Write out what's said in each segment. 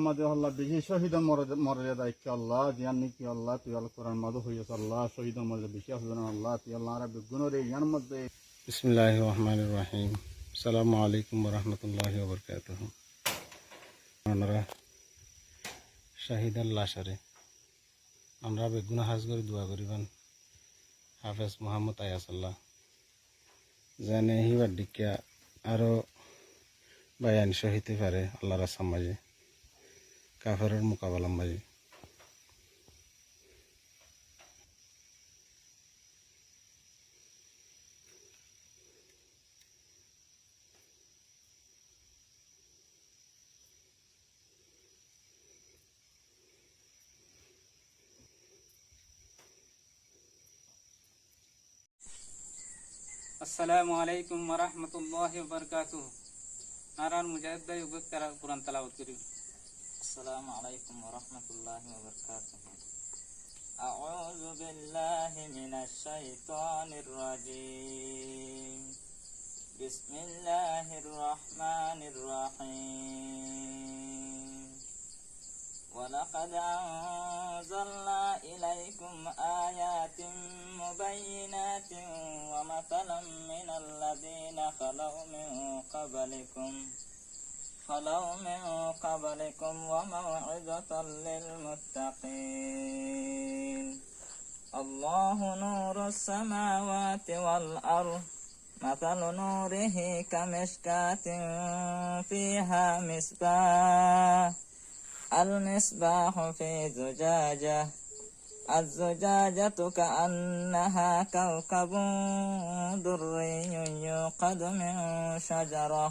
মাঝে আল্লাহ বেশি শহীদ মর্যাদা ইচ্ছা আল্লাহ জিয়ান কি আল্লাহ তুই আল্লাহ কোরআন মাঝে হইয়াছ আল্লাহ শহীদ মর্যাদা বেশি আছে আল্লাহ তুই আল্লাহ আর বেগুনের ইয়ার মধ্যে। বিসমিল্লাহির রহমানির রহিম। আসসালামু আলাইকুম ওয়া রাহমাতুল্লাহি ওয়া বারাকাতুহু। আপনারা শাহিদ আল্লাহ সারে আমরা বেগুনা হাজ করে দোয়া করিবেন হাফেজ মোহাম্মদ আয়াসাল্লাহ জানে হিবার দিকা আরো বায়ান সহিতে পারে আল্লাহর আসাম মাঝে কাফেরের মোকাবেলার মাঝে। আসসালামু আলাইকুম ওয়া রাহমাতুল্লাহি ওয়া বারাকাতুহু। নারান মুজাহিদ ভাই উগত করা কুরআন তেলাওয়াত করি। আসসালামু আলাইকুম ওয়া রাহমাতুল্লাহি ওয়া বারাকাতুহু। আউযু বিল্লাহি মিনাশ শাইতানির রাজীম। বিসমিল্লাহির রহমানির রহিম। ওয়ালাকাদ আনজালনা ইলাইকুম আয়াতিন মুবাইয়িনাতিন ওয়া মাতালাম মিনাল লাযীনা খালাউ মিন قبلكم وموعظة للمتقين. الله نور السماوات والأرض مثل نوره كمشكاة فيها مصباح المصباح في زجاجة الزجاجة كأنها كوكب دري يوقد من شجرة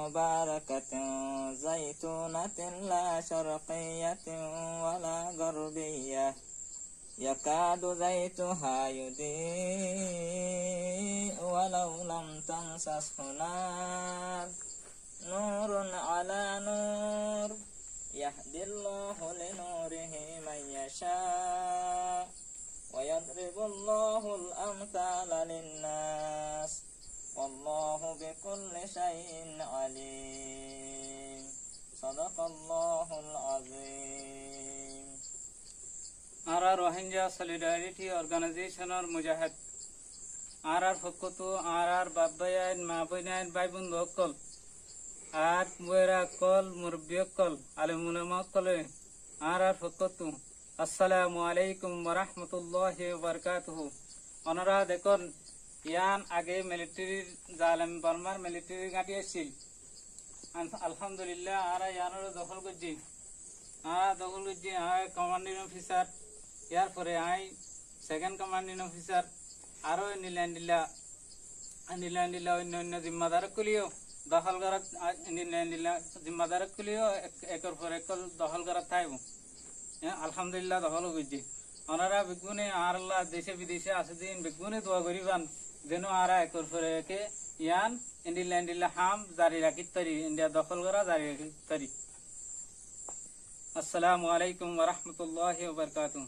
مباركة زيتونة لا شرقية ولا غربية يكاد زيتها يضيء ولو لم تمسسه نار نور على نور يهدي الله لنوره من يشاء ويضرب الله الأمثال للناس والله بكل شيء عليم. صدق الله العظيم. আরা রোহিঙ্গা সলিডারিটি অর্গানাইজেশনের মুজাহিদ আরার ফকতো আরার বাব্বায়ান মা বইনান ভাই বন্ধু অকল আর বয়রা কল মুরব্বি অকল আলেমুলামা অকলে আরার ফকতো আসসালামু আলাইকুম ওয়া রাহমাতুল্লাহি ওয়া বারাকাতুহু। ওনারা দেখুন ইয়ান আগে মিলিটারির জালেম বর্মার মিলিটারি গাঁটি আসছিল আলহামদুলিল্লাহ আর ইয়ানোর দখল করছি কমান্ডিং অফিসার ইয়ার পরে আই সেকেন্ড কমান্ডিং অফিসার আরো নিলান্ডিল্লা অন্য অন্য জিম্মাদার কুলিও দখল করা নিলান্ডিল্লা জিম্মাদার কুলিও একর পর এক দখল করা থাকবো আলহামদুলিল্লাহ দখল করছি। ওনারা বেগুনে আর দেশে বিদেশে আছে দিন বেগুনে দোয়া করিবান যেন আরা একর পরে একে ইয়ান ইন্ডিল্লা হাম জারি রাখিত তারি ইন্ডিয়া দখল করা জারি রাখিত তারি। আসসালামু আলাইকুম ওয়া রাহমাতুল্লাহি ওয়া বারাকাতুহু।